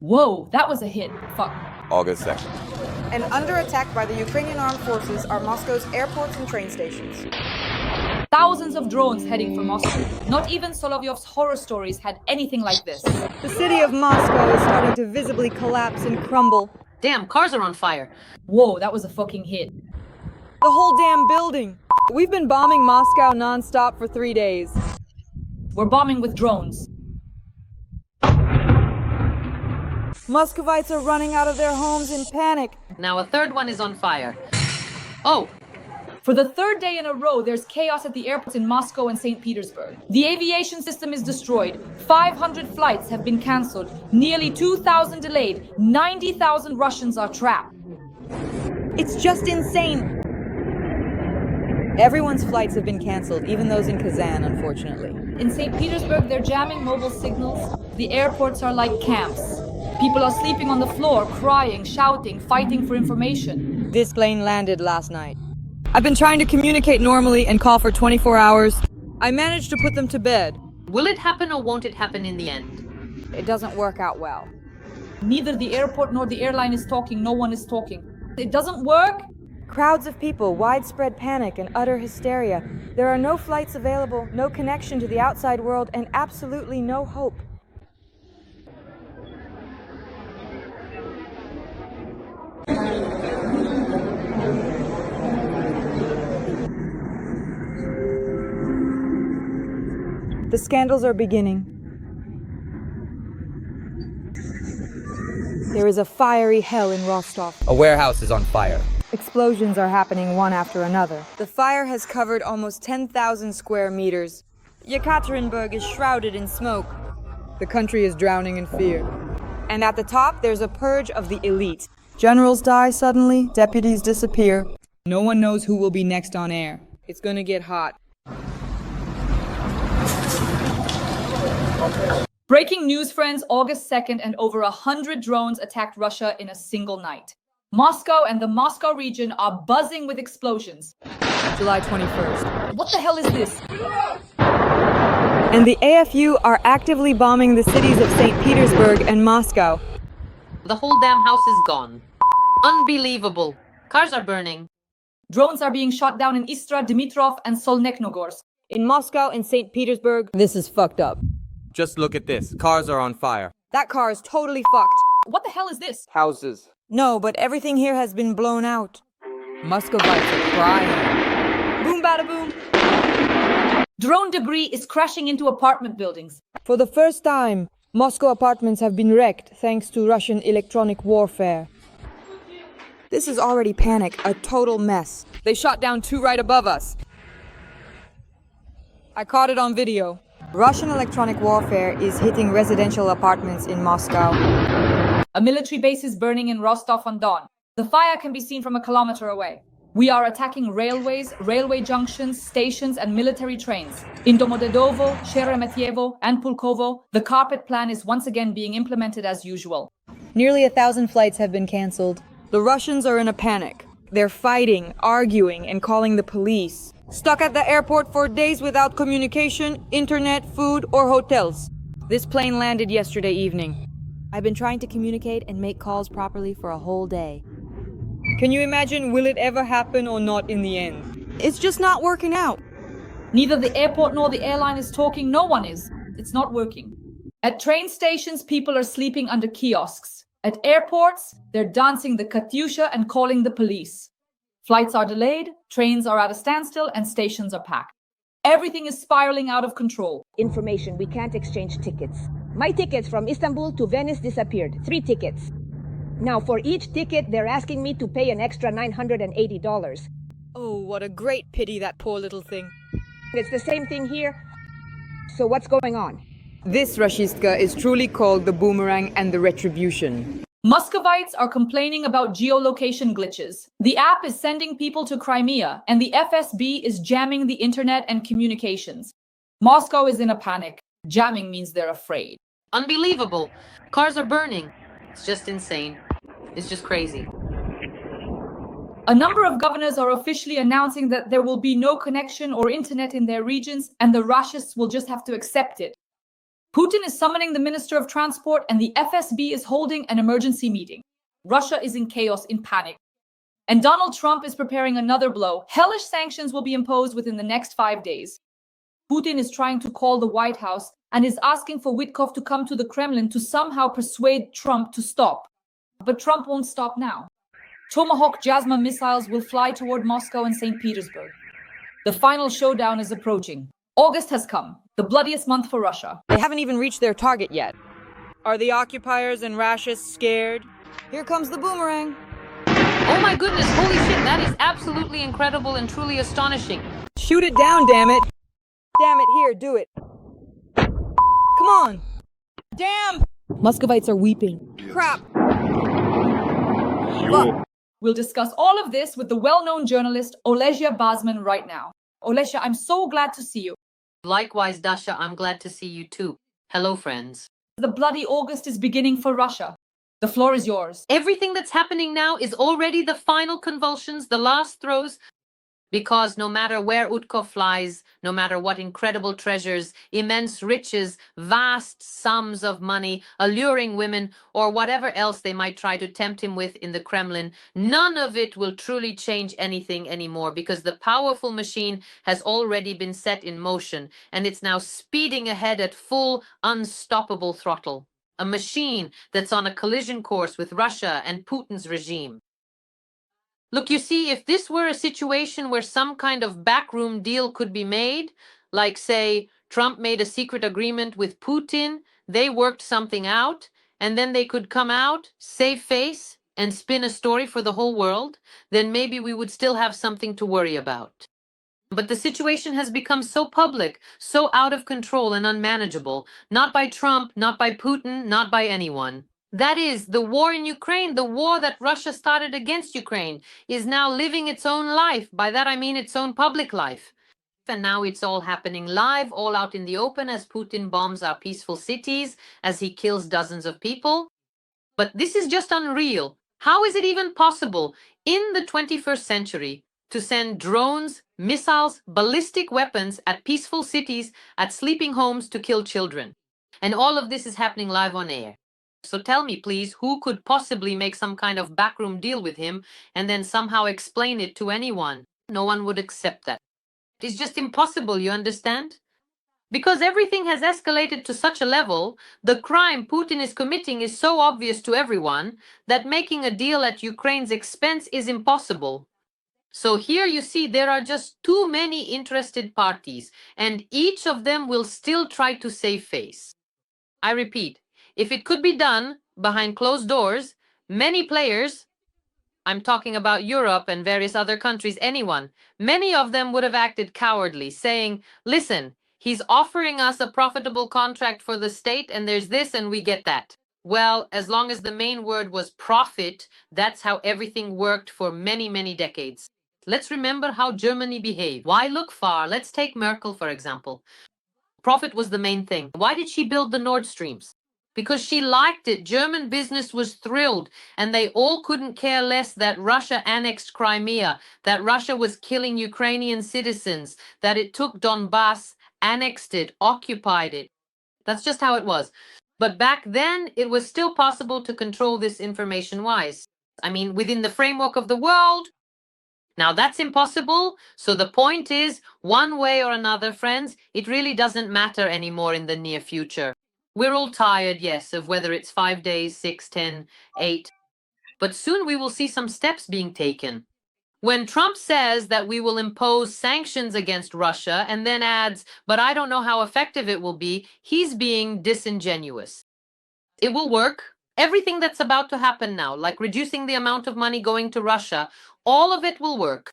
Whoa, that was a hit. Fuck. August 2nd. And under attack by the Ukrainian armed forces are Moscow's airports and train stations. Thousands of drones heading for Moscow. Not even Solovyov's horror stories had anything like this. The city of Moscow is starting to visibly collapse and crumble. Damn, cars are on fire. Whoa, that was a fucking hit. The whole damn building. We've been bombing Moscow non-stop for 3 days. We're bombing with drones. Muscovites are running out of their homes in panic. Now a third one is on fire. Oh, For the third day in a row, there's chaos at the airports in Moscow and St. Petersburg. The aviation system is destroyed. 500 flights have been cancelled. Nearly 2,000 delayed. 90,000 Russians are trapped. It's just insane. Everyone's flights have been cancelled, even those in Kazan, unfortunately. In St. Petersburg, they're jamming mobile signals. The airports are like camps. People are sleeping on the floor, crying, shouting, fighting for information. This plane landed last night. I've been trying to communicate normally and call for 24 hours. I managed to put them to bed. will it happen or won't it happen in the end? It doesn't work out well. Neither the airport nor the airline is talking. No one is talking. It doesn't work. Crowds of people, widespread panic and utter hysteria. There are no flights available, no connection to the outside world, and absolutely no hope. The scandals are beginning. There is a fiery hell in Rostov. A warehouse is on fire. Explosions are happening one after another. The fire has covered almost 10,000 square meters. Yekaterinburg is shrouded in smoke. The country is drowning in fear. And at the top, there's a purge of the elite. Generals die suddenly, deputies disappear. No one knows who will be next on air. It's gonna get hot. Breaking news, friends, August 2nd, and over 100 drones attacked Russia in a single night. Moscow and the Moscow region are buzzing with explosions. July 21st. What the hell is this? And the AFU are actively bombing the cities of St. Petersburg and Moscow. The whole damn house is gone. Unbelievable. Cars are burning. Drones are being shot down in Istra, Dimitrov, and Solnekhnogorsk. In Moscow and St. Petersburg, this is fucked up. Just look at this. Cars are on fire. That car is totally fucked. What the hell is this? Houses. No, but everything here has been blown out. Muscovites are crying. Boom bada boom. Drone debris is crashing into apartment buildings. For the first time, Moscow apartments have been wrecked thanks to Russian electronic warfare. This is already panic, a total mess. They shot down 2 right above us. I caught it on video. Russian electronic warfare is hitting residential apartments in Moscow. A military base is burning in Rostov-on-Don. The fire can be seen from a kilometer away. We are attacking railways, railway junctions, stations, and military trains. In Domodedovo, Sheremetyevo, and Pulkovo, the carpet plan is once again being implemented as usual. Nearly 1,000 flights have been cancelled. The Russians are in a panic. They're fighting, arguing, and calling the police. Stuck at the airport for days without communication, internet, food, or hotels. This plane landed yesterday evening. I've been trying to communicate and make calls properly for a whole day. Can you imagine, will it ever happen or not in the end? It's just not working out. Neither the airport nor the airline is talking. No one is. It's not working. At train stations, people are sleeping under kiosks. At airports, they're dancing the Katyusha and calling the police. Flights are delayed, trains are at a standstill, and stations are packed. Everything is spiraling out of control. Information, we can't exchange tickets. My tickets from Istanbul to Venice disappeared. 3 tickets. Now, for each ticket, they're asking me to pay an extra $980. Oh, what a great pity, that poor little thing. It's the same thing here. So what's going on? This Rashistka is truly called the boomerang and the retribution. Muscovites are complaining about geolocation glitches. The app is sending people to Crimea, and the FSB is jamming the internet and communications. Moscow is in a panic. Jamming means they're afraid. Unbelievable. Cars are burning. It's just insane. It's just crazy. A number of governors are officially announcing that there will be no connection or internet in their regions, and the Russians will just have to accept it. Putin is summoning the Minister of Transport, and the FSB is holding an emergency meeting. Russia is in chaos, in panic. And Donald Trump is preparing another blow. Hellish sanctions will be imposed within the next 5 days. Putin is trying to call the White House and is asking for Witkoff to come to the Kremlin to somehow persuade Trump to stop. But Trump won't stop now. Tomahawk Jasma missiles will fly toward Moscow and St. Petersburg. The final showdown is approaching. August has come, the bloodiest month for Russia. They haven't even reached their target yet. Are the occupiers and Rashists scared? Here comes the boomerang. Oh my goodness, holy shit, that is absolutely incredible and truly astonishing. Shoot it down, damn it. Damn it, here, do it. Come on. Damn! Muscovites are weeping. Crap. Fuck. We'll discuss all of this with the well-known journalist Olesya Bazman right now. Olesya, I'm so glad to see you. Likewise, Dasha, I'm glad to see you too. Hello, friends. The bloody August is beginning for Russia. The floor is yours. Everything that's happening now is already the final convulsions, the last throes, because no matter where Utkov flies, no matter what incredible treasures, immense riches, vast sums of money, alluring women, or whatever else they might try to tempt him with in the Kremlin, none of it will truly change anything anymore, because the powerful machine has already been set in motion, and it's now speeding ahead at full, unstoppable throttle. A machine that's on a collision course with Russia and Putin's regime. Look, you see, if this were a situation where some kind of backroom deal could be made, like, say, Trump made a secret agreement with Putin, they worked something out, and then they could come out, save face, and spin a story for the whole world, then maybe we would still have something to worry about. But the situation has become so public, so out of control and unmanageable, not by Trump, not by Putin, not by anyone. That is, the war in Ukraine, the war that Russia started against Ukraine, is now living its own life. By that I mean its own public life. And now it's all happening live, all out in the open, as Putin bombs our peaceful cities, as he kills dozens of people. But this is just unreal. How is it even possible in the 21st century to send drones, missiles, ballistic weapons at peaceful cities, at sleeping homes to kill children? And all of this is happening live on air. So tell me, please, who could possibly make some kind of backroom deal with him and then somehow explain it to anyone? No one would accept that. It's just impossible, you understand? Because everything has escalated to such a level, the crime Putin is committing is so obvious to everyone that making a deal at Ukraine's expense is impossible. So here you see there are just too many interested parties, and each of them will still try to save face. I repeat, if it could be done behind closed doors, many players, I'm talking about Europe and various other countries, anyone, many of them would have acted cowardly, saying, listen, he's offering us a profitable contract for the state and there's this and we get that. Well, as long as the main word was profit, that's how everything worked for many, many decades. Let's remember how Germany behaved. Why look far? Let's take Merkel, for example. Profit was the main thing. Why did she build the Nord Streams? Because she liked it. German business was thrilled, and they all couldn't care less that Russia annexed Crimea, that Russia was killing Ukrainian citizens, that it took Donbass, annexed it, occupied it. That's just how it was. But back then, it was still possible to control this information-wise. I mean, within the framework of the world. Now that's impossible, so the point is, one way or another, friends, it really doesn't matter anymore in the near future. We're all tired, yes, of whether it's 5 days, 6, 10, 8, but soon we will see some steps being taken. When Trump says that we will impose sanctions against Russia and then adds, but I don't know how effective it will be, he's being disingenuous. It will work. Everything that's about to happen now, like reducing the amount of money going to Russia, all of it will work.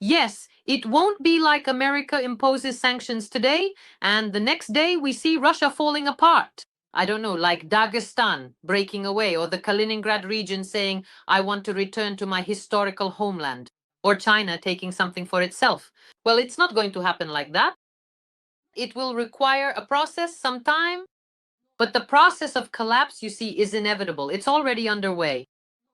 Yes, it won't be like America imposes sanctions today, and the next day we see Russia falling apart. I don't know, like Dagestan breaking away, or the Kaliningrad region saying, I want to return to my historical homeland, or China taking something for itself. Well, it's not going to happen like that. It will require a process, some time, but the process of collapse, you see, is inevitable. It's already underway.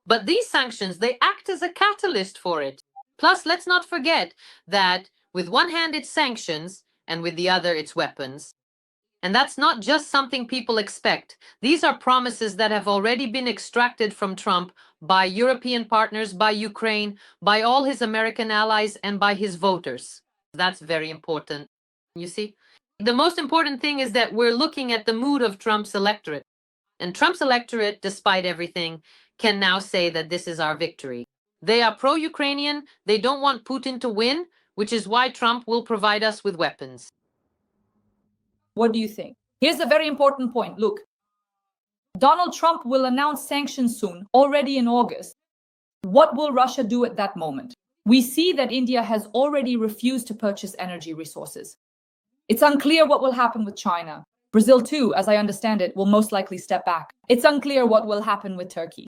But these sanctions, they act as a catalyst for it. Plus, let's not forget that with one hand it's sanctions and with the other it's weapons. And that's not just something people expect. These are promises that have already been extracted from Trump by European partners, by Ukraine, by all his American allies, and by his voters. That's very important. You see? The most important thing is that we're looking at the mood of Trump's electorate. And Trump's electorate, despite everything, can now say that this is our victory. They are pro-Ukrainian. They don't want Putin to win, which is why Trump will provide us with weapons. What do you think? Here's a very important point. Look, Donald Trump will announce sanctions soon, already in August. What will Russia do at that moment? We see that India has already refused to purchase energy resources. It's unclear what will happen with China. Brazil, too, as I understand it, will most likely step back. It's unclear what will happen with Turkey.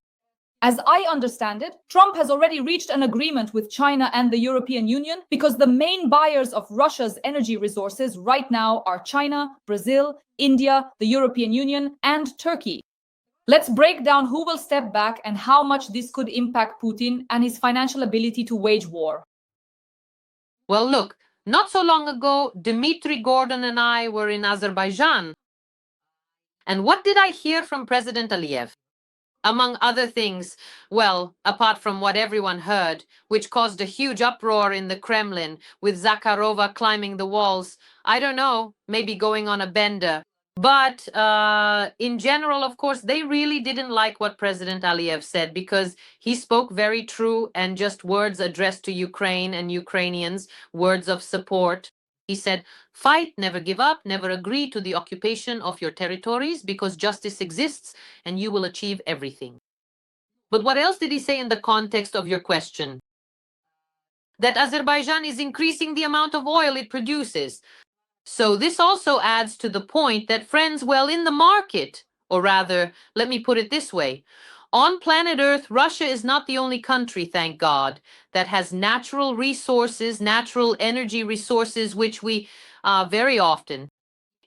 As I understand it, Trump has already reached an agreement with China and the European Union because the main buyers of Russia's energy resources right now are China, Brazil, India, the European Union, and Turkey. Let's break down who will step back and how much this could impact Putin and his financial ability to wage war. Well, look, not so long ago, Dmitry Gordon and I were in Azerbaijan. And what did I hear from President Aliyev? Among other things, well, apart from what everyone heard, which caused a huge uproar in the Kremlin, with Zakharova climbing the walls, I don't know, maybe going on a bender. But in general, of course, they really didn't like what President Aliyev said because he spoke very true and just words addressed to Ukraine and Ukrainians, words of support. He said, fight, never give up, never agree to the occupation of your territories because justice exists and you will achieve everything. But what else did he say in the context of your question? That Azerbaijan is increasing the amount of oil it produces. So this also adds to the point that friends, well, in the market, or rather, let me put it this way. On planet Earth, Russia is not the only country, thank God, that has natural resources, natural energy resources, which we very often.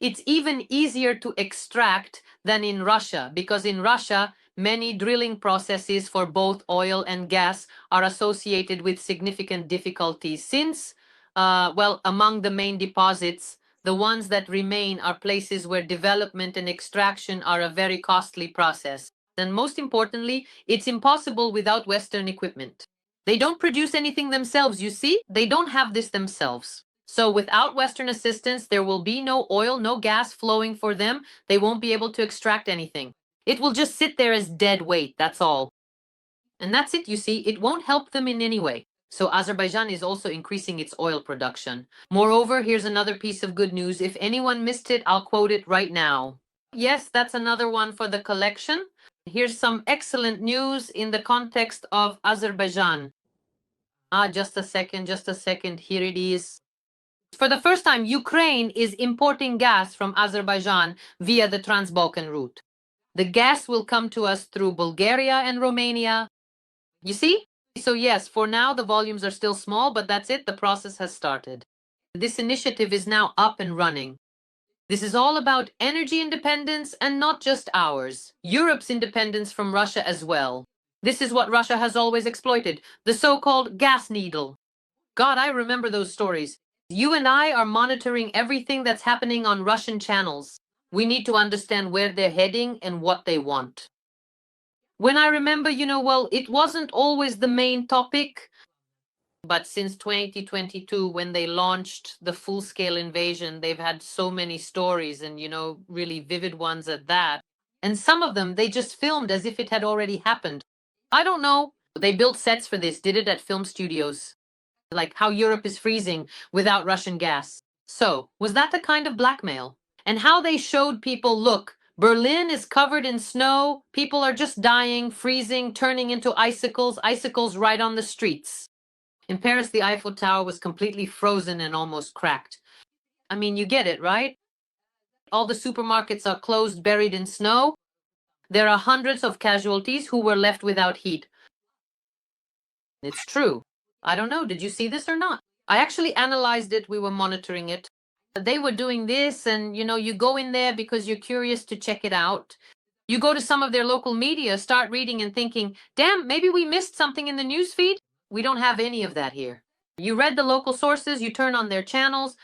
It's even easier to extract than in Russia, because in Russia, many drilling processes for both oil and gas are associated with significant difficulties since, well, among the main deposits, the ones that remain are places where development and extraction are a very costly process. And most importantly, it's impossible without Western equipment. They don't produce anything themselves, you see? They don't have this themselves. So without Western assistance, there will be no oil, no gas flowing for them. They won't be able to extract anything. It will just sit there as dead weight, that's all. And that's it, you see. It won't help them in any way. So Azerbaijan is also increasing its oil production. Moreover, here's another piece of good news. If anyone missed it, I'll quote it right now. Yes, that's another one for the collection. Here's some excellent news in the context of Azerbaijan. Just a second. Here it is. For the first time, Ukraine is importing gas from Azerbaijan via the Trans-Balkan route. The gas will come to us through Bulgaria and Romania. You see? So yes, for now the volumes are still small, but that's it, the process has started. This initiative is now up and running. This is all about energy independence and not just ours. Europe's independence from Russia as well. This is what Russia has always exploited, the so-called gas needle. God, I remember those stories. You and I are monitoring everything that's happening on Russian channels. We need to understand where they're heading and what they want. When I remember, well, it wasn't always the main topic, but since 2022, when they launched the full-scale invasion, they've had so many stories and, really vivid ones at that. And some of them, they just filmed as if it had already happened. I don't know. They built sets for this, did it at film studios. Like how Europe is freezing without Russian gas. So, was that the kind of blackmail? And how they showed people, look, Berlin is covered in snow, people are just dying, freezing, turning into icicles right on the streets. In Paris, the Eiffel Tower was completely frozen and almost cracked. I mean, you get it, right? All the supermarkets are closed, buried in snow. There are hundreds of casualties who were left without heat. It's true. I don't know, did you see this or not? I actually analyzed it, we were monitoring it. They were doing this and, you go in there because you're curious to check it out. You go to some of their local media, start reading and thinking, damn, maybe we missed something in the newsfeed. We don't have any of that here. You read the local sources, you turn on their channels,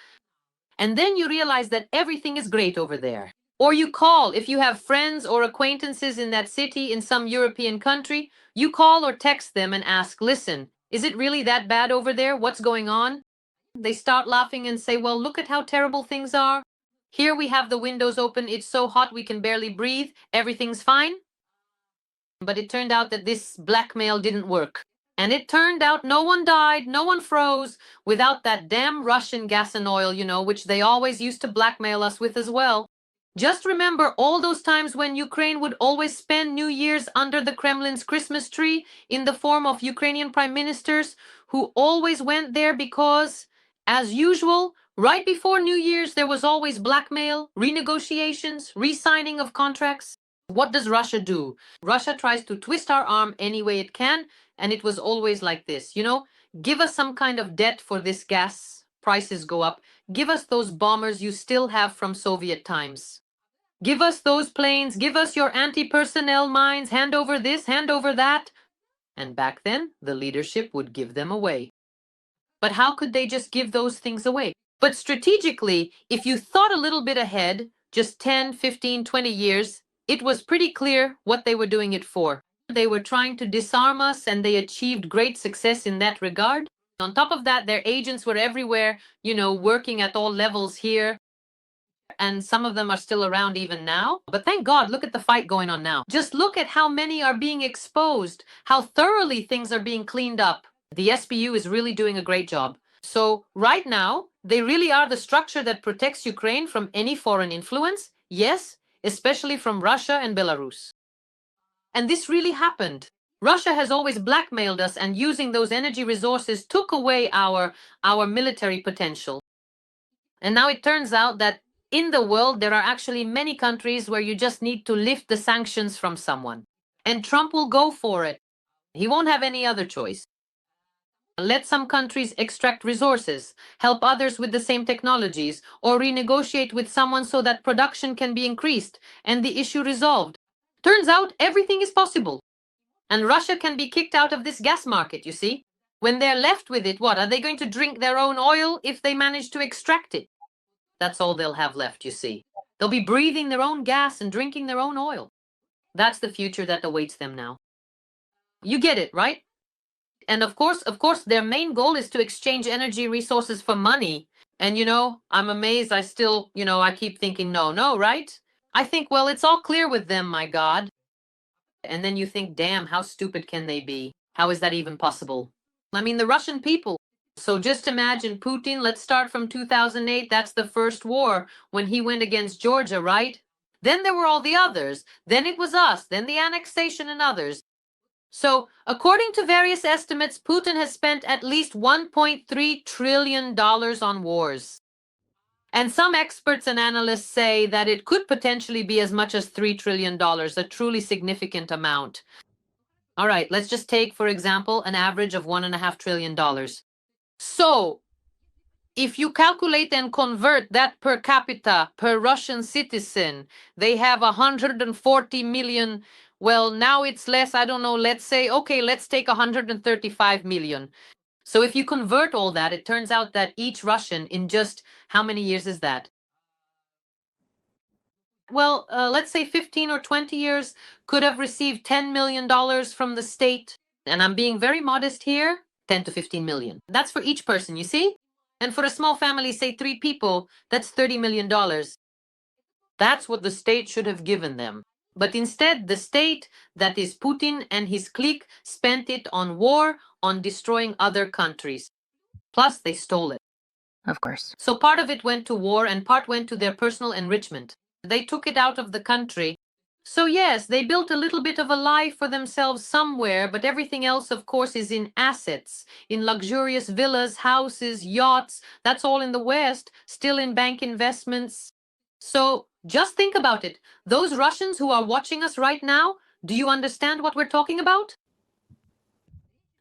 And then you realize that everything is great over there. Or you call, if you have friends or acquaintances in that city in some European country, you call or text them and ask, listen, is it really that bad over there? What's going on? They start laughing and say, well, look at how terrible things are. Here we have the windows open. It's so hot we can barely breathe. Everything's fine. But it turned out that this blackmail didn't work. And it turned out no one died, no one froze without that damn Russian gas and oil, which they always used to blackmail us with as well. Just remember all those times when Ukraine would always spend New Year's under the Kremlin's Christmas tree in the form of Ukrainian prime ministers who always went there because, as usual, right before New Year's, there was always blackmail, renegotiations, re-signing of contracts. What does Russia do? Russia tries to twist our arm any way it can, and it was always like this. Give us some kind of debt for this gas, prices go up. Give us those bombers you still have from Soviet times. Give us those planes, give us your anti-personnel mines, hand over this, hand over that. And back then, the leadership would give them away. But how could they just give those things away? But strategically, if you thought a little bit ahead, just 10, 15, 20 years, it was pretty clear what they were doing it for. They were trying to disarm us, and they achieved great success in that regard. On top of that, their agents were everywhere, working at all levels here. And some of them are still around even now. But thank God, look at the fight going on now. Just look at how many are being exposed, how thoroughly things are being cleaned up. The SBU is really doing a great job. So right now, they really are the structure that protects Ukraine from any foreign influence. Yes, especially from Russia and Belarus. And this really happened. Russia has always blackmailed us, and using those energy resources took away our military potential. And now it turns out that in the world, there are actually many countries where you just need to lift the sanctions from someone. And Trump will go for it. He won't have any other choice. Let some countries extract resources, help others with the same technologies, or renegotiate with someone so that production can be increased and the issue resolved. Turns out everything is possible. And Russia can be kicked out of this gas market, you see. When they're left with it, what? Are they going to drink their own oil if they manage to extract it? That's all they'll have left, you see. They'll be breathing their own gas and drinking their own oil. That's the future that awaits them now. You get it, right? And of course, their main goal is to exchange energy resources for money. And I'm amazed I still, I keep thinking, no, right? I think, well, it's all clear with them, my God. And then you think, damn, how stupid can they be? How is that even possible? I mean, the Russian people. So just imagine Putin, let's start from 2008, that's the first war, when he went against Georgia, right? Then there were all the others, then it was us, then the annexation and others. So according to various estimates, Putin has spent at least $1.3 trillion on wars. And some experts and analysts say that it could potentially be as much as $3 trillion, a truly significant amount. All right, let's just take, for example, an average of $1.5 trillion. So, if you calculate and convert that per capita, per Russian citizen, they have 140 million. Well, now it's less, I don't know, let's say, okay, let's take 135 million. So if you convert all that, it turns out that each Russian in just how many years is that? Well, let's say 15 or 20 years could have received $10 million from the state. And I'm being very modest here. 10 to 15 million. That's for each person, you see? And for a small family, say 3 people, that's $30 million. That's what the state should have given them. But instead, the state, that is Putin and his clique, spent it on war, on destroying other countries. Plus, they stole it. Of course. So part of it went to war and part went to their personal enrichment. They took it out of the country. So yes, they built a little bit of a life for themselves somewhere, but everything else, of course, is in assets, in luxurious villas, houses, yachts. That's all in the West, still in bank investments. So just think about it. Those Russians who are watching us right now, do you understand what we're talking about?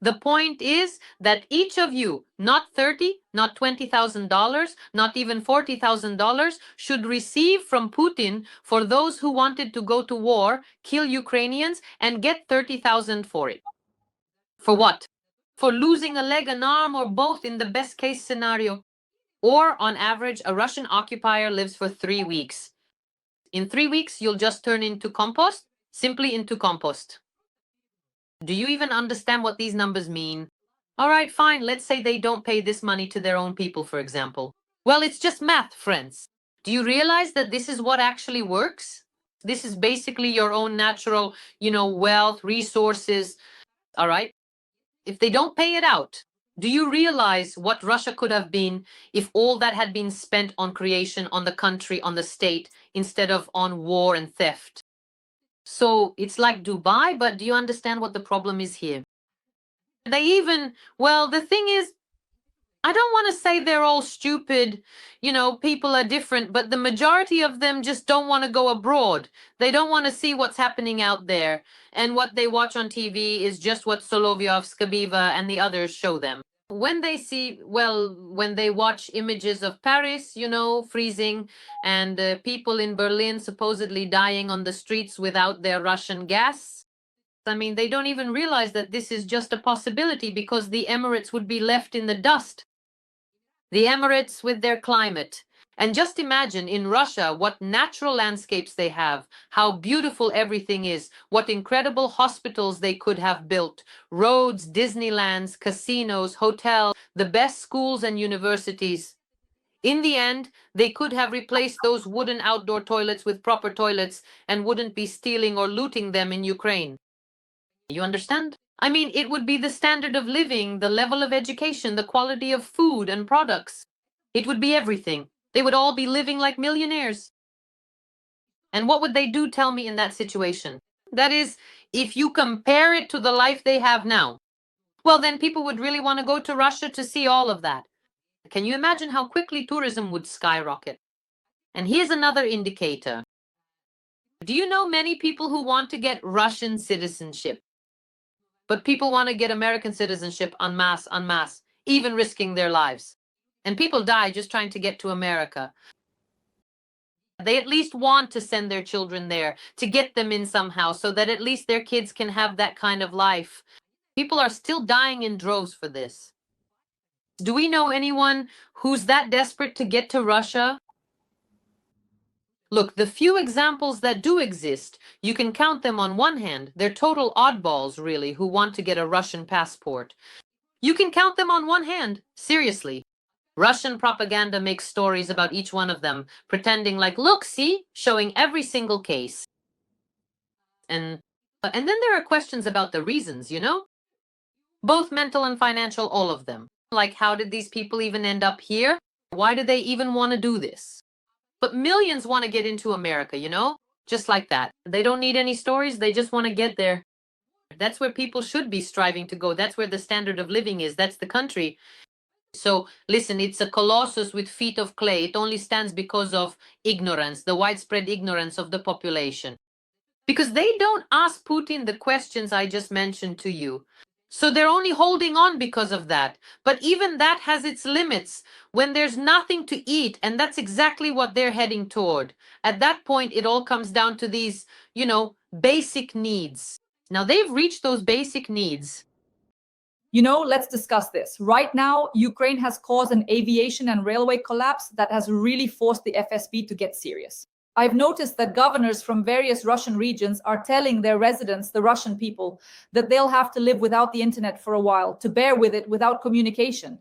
The point is that each of you, not $30, not $20,000, not even $40,000, should receive from Putin for those who wanted to go to war, kill Ukrainians, and get 30,000 for it. For what? For losing a leg, an arm, or both in the best case scenario. Or on average, a Russian occupier lives for 3 weeks. In 3 weeks, you'll just turn into compost, simply into compost. Do you even understand what these numbers mean? All right, fine. Let's say they don't pay this money to their own people, for example. Well, it's just math, friends. Do you realize that this is what actually works? This is basically your own natural, wealth, resources. All right. If they don't pay it out, do you realize what Russia could have been if all that had been spent on creation, on the country, on the state, instead of on war and theft? So it's like Dubai, but do you understand what the problem is here? The thing is, I don't want to say they're all stupid, people are different, but the majority of them just don't want to go abroad. They don't want to see what's happening out there. And what they watch on TV is just what Solovyov, Skabiva, and the others show them. When they watch images of Paris, freezing, and people in Berlin supposedly dying on the streets without their Russian gas, I mean, they don't even realize that this is just a possibility because the Emirates would be left in the dust. The Emirates with their climate. And just imagine in Russia what natural landscapes they have, how beautiful everything is, what incredible hospitals they could have built, roads, Disneylands, casinos, hotels, the best schools and universities. In the end, they could have replaced those wooden outdoor toilets with proper toilets and wouldn't be stealing or looting them in Ukraine. You understand? I mean, it would be the standard of living, the level of education, the quality of food and products. It would be everything. They would all be living like millionaires. And what would they do, tell me, in that situation? That is, if you compare it to the life they have now, well, then people would really want to go to Russia to see all of that. Can you imagine how quickly tourism would skyrocket? And here's another indicator. Do you know many people who want to get Russian citizenship? But people want to get American citizenship en masse, even risking their lives. And people die just trying to get to America. They at least want to send their children there, to get them in somehow, so that at least their kids can have that kind of life. People are still dying in droves for this. Do we know anyone who's that desperate to get to Russia? Look, the few examples that do exist, you can count them on one hand. They're total oddballs, really, who want to get a Russian passport. You can count them on one hand. Seriously. Russian propaganda makes stories about each one of them, pretending like, look, see, showing every single case. And then there are questions about the reasons, Both mental and financial, all of them. Like, how did these people even end up here? Why do they even want to do this? But millions want to get into America, Just like that. They don't need any stories, they just want to get there. That's where people should be striving to go. That's where the standard of living is. That's the country. So listen, it's a colossus with feet of clay. It only stands because of ignorance, the widespread ignorance of the population. Because they don't ask Putin the questions I just mentioned to you. So they're only holding on because of that. But even that has its limits when there's nothing to eat. And that's exactly what they're heading toward. At that point, it all comes down to these, basic needs. Now they've reached those basic needs. Let's discuss this. Right now, Ukraine has caused an aviation and railway collapse that has really forced the FSB to get serious. I've noticed that governors from various Russian regions are telling their residents, the Russian people, that they'll have to live without the internet for a while, to bear with it without communication.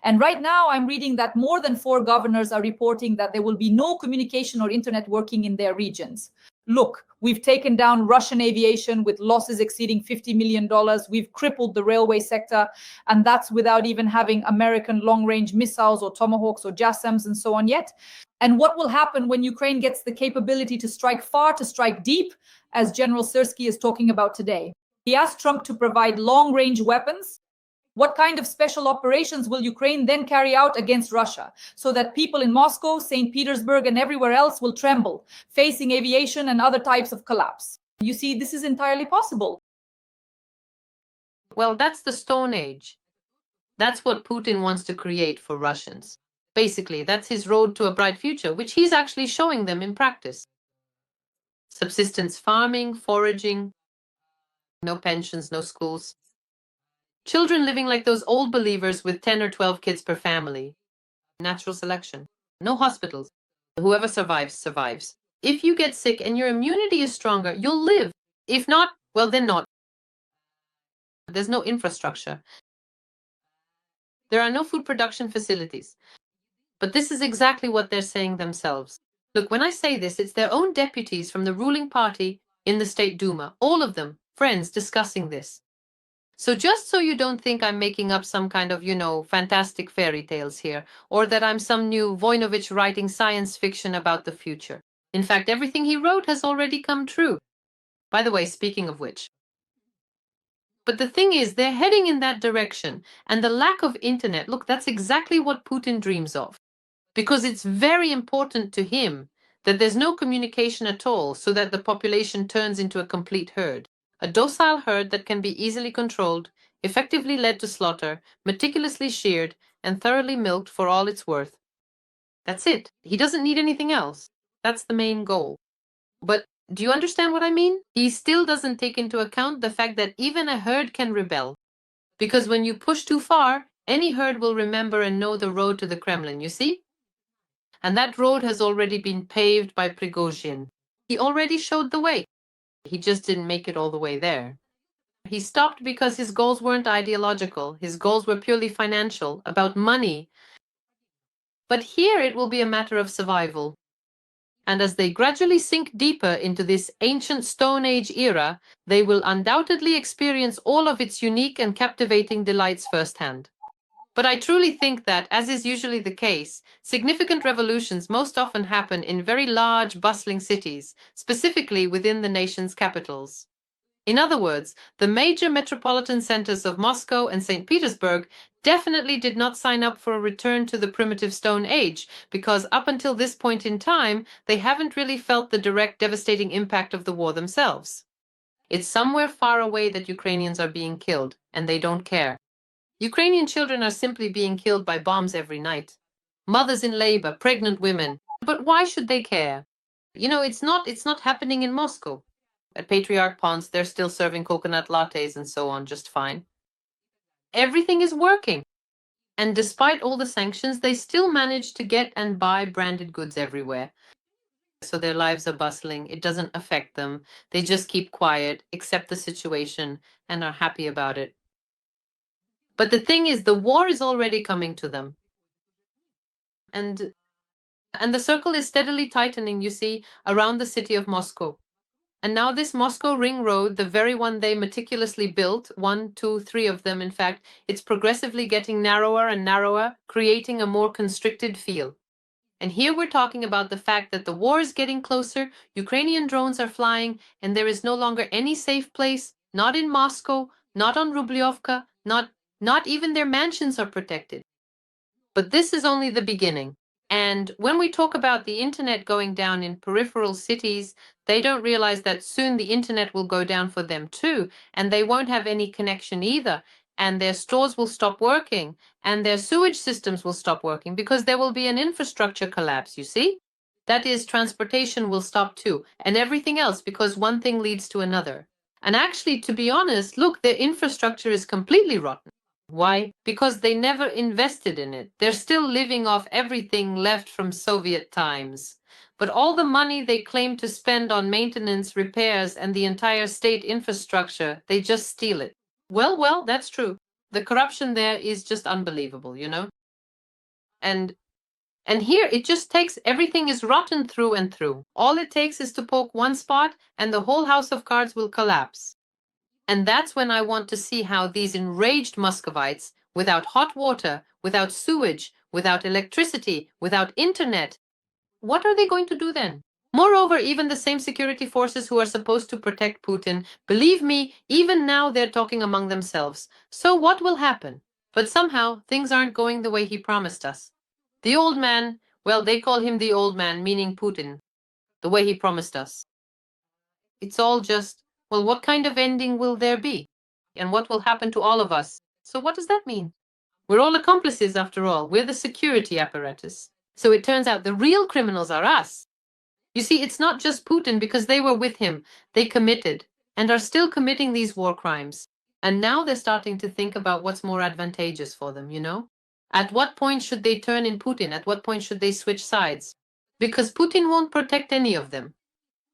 And right now, I'm reading that more than 4 governors are reporting that there will be no communication or internet working in their regions. Look, we've taken down Russian aviation with losses exceeding $50 million. We've crippled the railway sector, and that's without even having American long-range missiles or Tomahawks or JASSMs and so on yet. And what will happen when Ukraine gets the capability to strike far, to strike deep, as General Syrskyi is talking about today? He asked Trump to provide long-range weapons. What kind of special operations will Ukraine then carry out against Russia so that people in Moscow, St. Petersburg, and everywhere else will tremble, facing aviation and other types of collapse? You see, this is entirely possible. Well, that's the Stone Age. That's what Putin wants to create for Russians. Basically, that's his road to a bright future, which he's actually showing them in practice. Subsistence farming, foraging, no pensions, no schools. Children living like those old believers with 10 or 12 kids per family. Natural selection. No hospitals. Whoever survives, survives. If you get sick and your immunity is stronger, you'll live. If not, well, then not. There's no infrastructure. There are no food production facilities. But this is exactly what they're saying themselves. Look, when I say this, it's their own deputies from the ruling party in the State Duma, all of them, friends, discussing this. So just so you don't think I'm making up some kind of, fantastic fairy tales here, or that I'm some new Voinovich writing science fiction about the future. In fact, everything he wrote has already come true. By the way, speaking of which. But the thing is, they're heading in that direction, and the lack of internet, look, that's exactly what Putin dreams of. Because it's very important to him that there's no communication at all so that the population turns into a complete herd. A docile herd that can be easily controlled, effectively led to slaughter, meticulously sheared, and thoroughly milked for all it's worth. That's it. He doesn't need anything else. That's the main goal. But do you understand what I mean? He still doesn't take into account the fact that even a herd can rebel. Because when you push too far, any herd will remember and know the road to the Kremlin, you see? And that road has already been paved by Prigozhin. He already showed the way. He just didn't make it all the way there. He stopped because his goals weren't ideological. His goals were purely financial, about money. But here it will be a matter of survival. And as they gradually sink deeper into this ancient Stone Age era, they will undoubtedly experience all of its unique and captivating delights firsthand. But I truly think that, as is usually the case, significant revolutions most often happen in very large, bustling cities, specifically within the nation's capitals. In other words, the major metropolitan centers of Moscow and St. Petersburg definitely did not sign up for a return to the primitive Stone Age, because up until this point in time, they haven't really felt the direct devastating impact of the war themselves. It's somewhere far away that Ukrainians are being killed, and they don't care. Ukrainian children are simply being killed by bombs every night. Mothers in labor, pregnant women. But why should they care? It's not happening in Moscow. At Patriarch Ponce, they're still serving coconut lattes and so on just fine. Everything is working. And despite all the sanctions, they still manage to get and buy branded goods everywhere. So their lives are bustling. It doesn't affect them. They just keep quiet, accept the situation, and are happy about it. But the thing is, the war is already coming to them. And the circle is steadily tightening, you see, around the city of Moscow. And now this Moscow Ring Road, the very one they meticulously built, 1, 2, 3 of them, in fact, it's progressively getting narrower and narrower, creating a more constricted feel. And here we're talking about the fact that the war is getting closer, Ukrainian drones are flying, and there is no longer any safe place, not in Moscow, not on Rubliovka, not even their mansions are protected. But this is only the beginning. And when we talk about the internet going down in peripheral cities, they don't realize that soon the internet will go down for them too, and they won't have any connection either. And their stores will stop working, and their sewage systems will stop working because there will be an infrastructure collapse, you see? That is, transportation will stop too, and everything else, because one thing leads to another. And actually, to be honest, look, their infrastructure is completely rotten. Why? Because they never invested in it. They're still living off everything left from Soviet times. But all the money they claim to spend on maintenance, repairs, and the entire state infrastructure, they just steal it. Well, that's true. The corruption there is just unbelievable, And here it just takes, everything is rotten through and through. All it takes is to poke one spot and the whole house of cards will collapse. And that's when I want to see how these enraged Muscovites, without hot water, without sewage, without electricity, without internet, what are they going to do then? Moreover, even the same security forces who are supposed to protect Putin, believe me, even now they're talking among themselves. So what will happen? But somehow things aren't going the way he promised us. The old man, well, they call him the old man, meaning Putin, the way he promised us. It's all just, well, what kind of ending will there be? And what will happen to all of us? So what does that mean? We're all accomplices after all. We're the security apparatus. So it turns out the real criminals are us. You see, it's not just Putin because they were with him. They committed and are still committing these war crimes. And now they're starting to think about what's more advantageous for them, At what point should they turn in Putin? At what point should they switch sides? Because Putin won't protect any of them.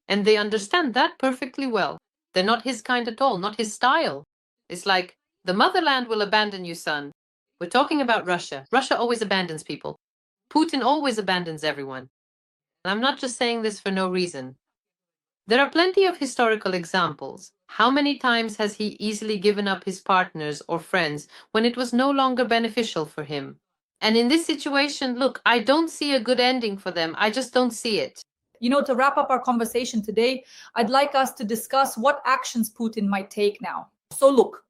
And they understand that perfectly well. They're not his kind at all, not his style. It's like, the motherland will abandon you, son. We're talking about Russia. Russia always abandons people. Putin always abandons everyone. And I'm not just saying this for no reason. There are plenty of historical examples. How many times has he easily given up his partners or friends when it was no longer beneficial for him? And in this situation, look, I don't see a good ending for them. I just don't see it. To wrap up our conversation today, I'd like us to discuss what actions Putin might take now. So look,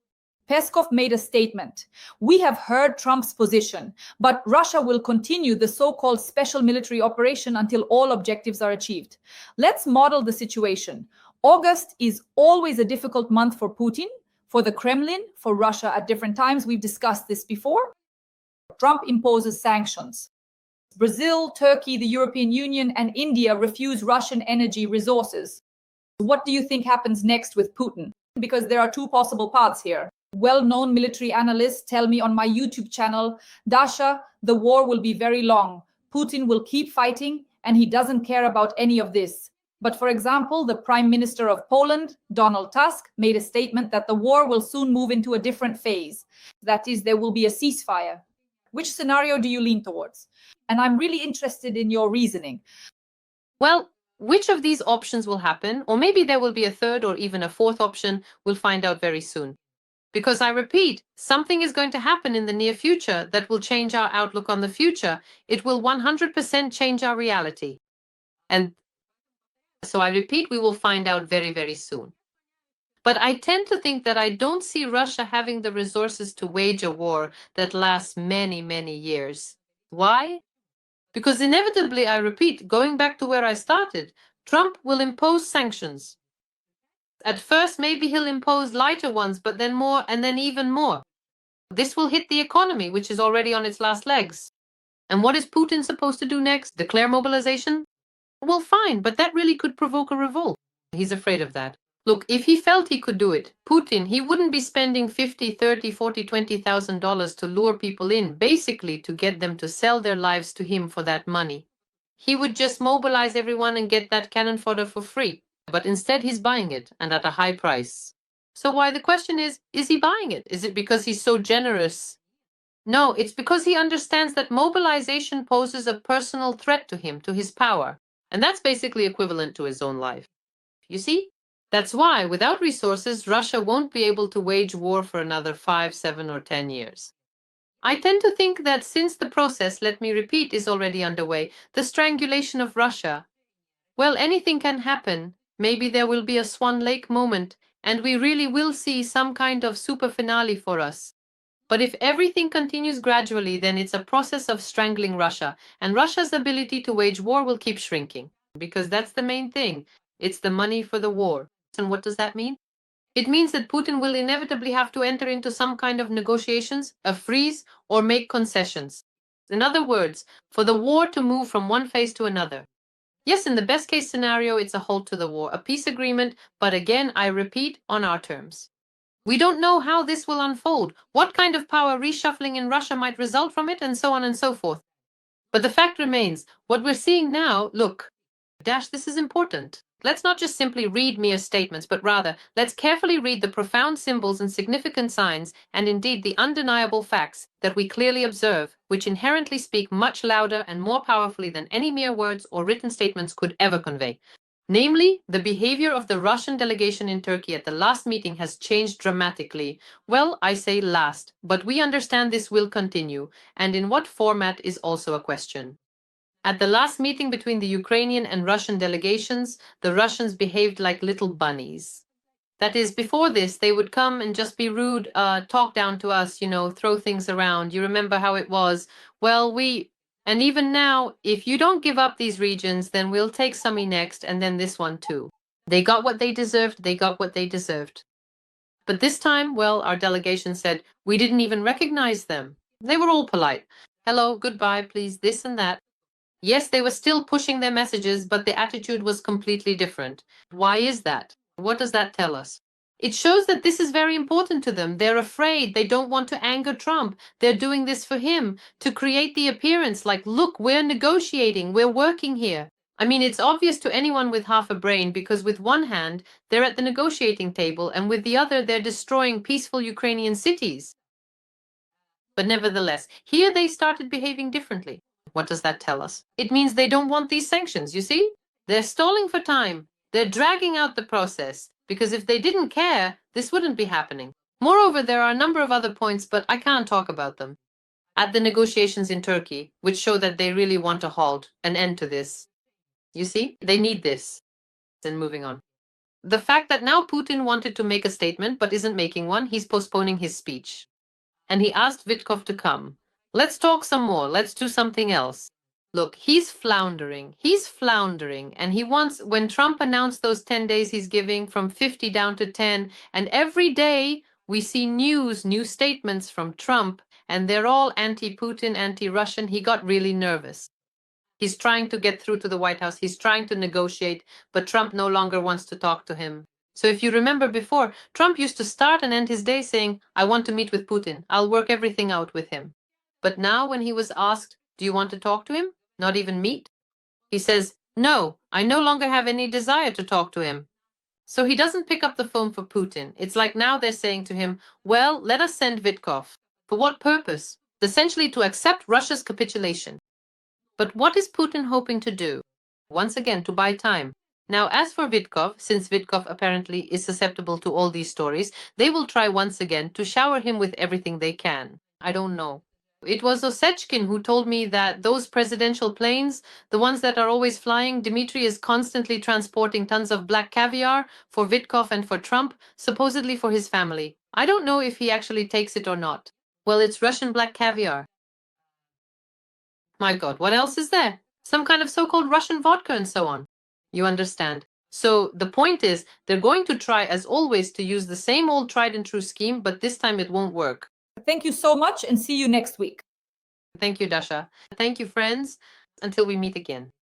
Peskov made a statement. We have heard Trump's position, but Russia will continue the so-called special military operation until all objectives are achieved. Let's model the situation. August is always a difficult month for Putin, for the Kremlin, for Russia at different times. We've discussed this before. Trump imposes sanctions. Brazil, Turkey, the European Union, and India refuse Russian energy resources. What do you think happens next with Putin? Because there are two possible paths here. Well-known military analysts tell me on my YouTube channel, Dasha, the war will be very long. Putin will keep fighting, and he doesn't care about any of this. But for example, the Prime Minister of Poland, Donald Tusk, made a statement that the war will soon move into a different phase. That is, there will be a ceasefire. Which scenario do you lean towards? And I'm really interested in your reasoning. Well, which of these options will happen, or maybe there will be a third or even a fourth option, we'll find out very soon. Because I repeat, something is going to happen in the near future that will change our outlook on the future. It will 100% change our reality. And so I repeat, we will find out very, very soon. But I tend to think that I don't see Russia having the resources to wage a war that lasts many, many years. Why? Because inevitably, I repeat, going back to where I started, Trump will impose sanctions. At first, maybe he'll impose lighter ones, but then more and then even more. This will hit the economy, which is already on its last legs. And what is Putin supposed to do next? Declare mobilization? Well, fine, but that really could provoke a revolt. He's afraid of that. Look, if he felt he could do it, Putin, he wouldn't be spending $50, $30, $40, $20,000 to lure people in, basically to get them to sell their lives to him for that money. He would just mobilize everyone and get that cannon fodder for free. But instead he's buying it, and at a high price. So why the question is he buying it? Is it because he's so generous? No, it's because he understands that mobilization poses a personal threat to him, to his power. And that's basically equivalent to his own life. You see? That's why, without resources, Russia won't be able to wage war for another 5, 7, or 10 years. I tend to think that since the process, let me repeat, is already underway, the strangulation of Russia, well, anything can happen. Maybe there will be a Swan Lake moment, and we really will see some kind of super finale for us. But if everything continues gradually, then it's a process of strangling Russia, and Russia's ability to wage war will keep shrinking, because that's the main thing. It's the money for the war. And what does that mean? It means that Putin will inevitably have to enter into some kind of negotiations, a freeze, or make concessions. In other words, for the war to move from one phase to another. Yes, in the best case scenario, it's a halt to the war, a peace agreement, but again, I repeat, on our terms. We don't know how this will unfold, what kind of power reshuffling in Russia might result from it, and so on and so forth. But the fact remains, what we're seeing now, look, this is important. Let's not just simply read mere statements, but rather, let's carefully read the profound symbols and significant signs, and indeed the undeniable facts that we clearly observe, which inherently speak much louder and more powerfully than any mere words or written statements could ever convey. Namely, the behavior of the Russian delegation in Turkey at the last meeting has changed dramatically. Well, I say last, but we understand this will continue, and in what format is also a question. At the last meeting between the Ukrainian and Russian delegations, the Russians behaved like little bunnies. That is, before this, they would come and just be rude, talk down to us, throw things around. You remember how it was? Well, and even now, if you don't give up these regions, then we'll take Sumy next, and then this one too. They got what they deserved, they got what they deserved. But this time, well, our delegation said, we didn't even recognize them. They were all polite. Hello, goodbye, please, this and that. Yes, they were still pushing their messages, but the attitude was completely different. Why is that? What does that tell us? It shows that this is very important to them. They're afraid. They don't want to anger Trump. They're doing this for him to create the appearance like, look, we're negotiating. We're working here. I mean, it's obvious to anyone with half a brain because with one hand, they're at the negotiating table and with the other, they're destroying peaceful Ukrainian cities. But nevertheless, here they started behaving differently. What does that tell us? It means they don't want these sanctions, you see? They're stalling for time. They're dragging out the process because if they didn't care, this wouldn't be happening. Moreover, there are a number of other points, but I can't talk about them. At the negotiations in Turkey, which show that they really want a halt, an end to this. You see, they need this. And moving on. The fact that now Putin wanted to make a statement but isn't making one, he's postponing his speech. And he asked Vitkov to come. Let's talk some more. Let's do something else. Look, he's floundering. He's floundering. And he wants, when Trump announced those 10 days he's giving from 50 down to 10, and every day we see new statements from Trump, and they're all anti-Putin, anti-Russian, he got really nervous. He's trying to get through to the White House. He's trying to negotiate, but Trump no longer wants to talk to him. So if you remember before, Trump used to start and end his day saying, I want to meet with Putin. I'll work everything out with him. But now when he was asked, do you want to talk to him? Not even meet? He says, no, I no longer have any desire to talk to him. So he doesn't pick up the phone for Putin. It's like now they're saying to him, well, let us send Vitkov. For what purpose? Essentially to accept Russia's capitulation. But what is Putin hoping to do? Once again, to buy time. Now, as for Vitkov, since Vitkov apparently is susceptible to all these stories, they will try once again to shower him with everything they can. I don't know. It was Osechkin who told me that those presidential planes, the ones that are always flying, Dmitry is constantly transporting tons of black caviar for Vitkov and for Trump, supposedly for his family. I don't know if he actually takes it or not. Well, it's Russian black caviar. My God, what else is there? Some kind of so-called Russian vodka and so on. You understand. So the point is, they're going to try, as always, to use the same old tried and true scheme, but this time it won't work. Thank you so much and see you next week. Thank you, Dasha. Thank you, friends. Until we meet again.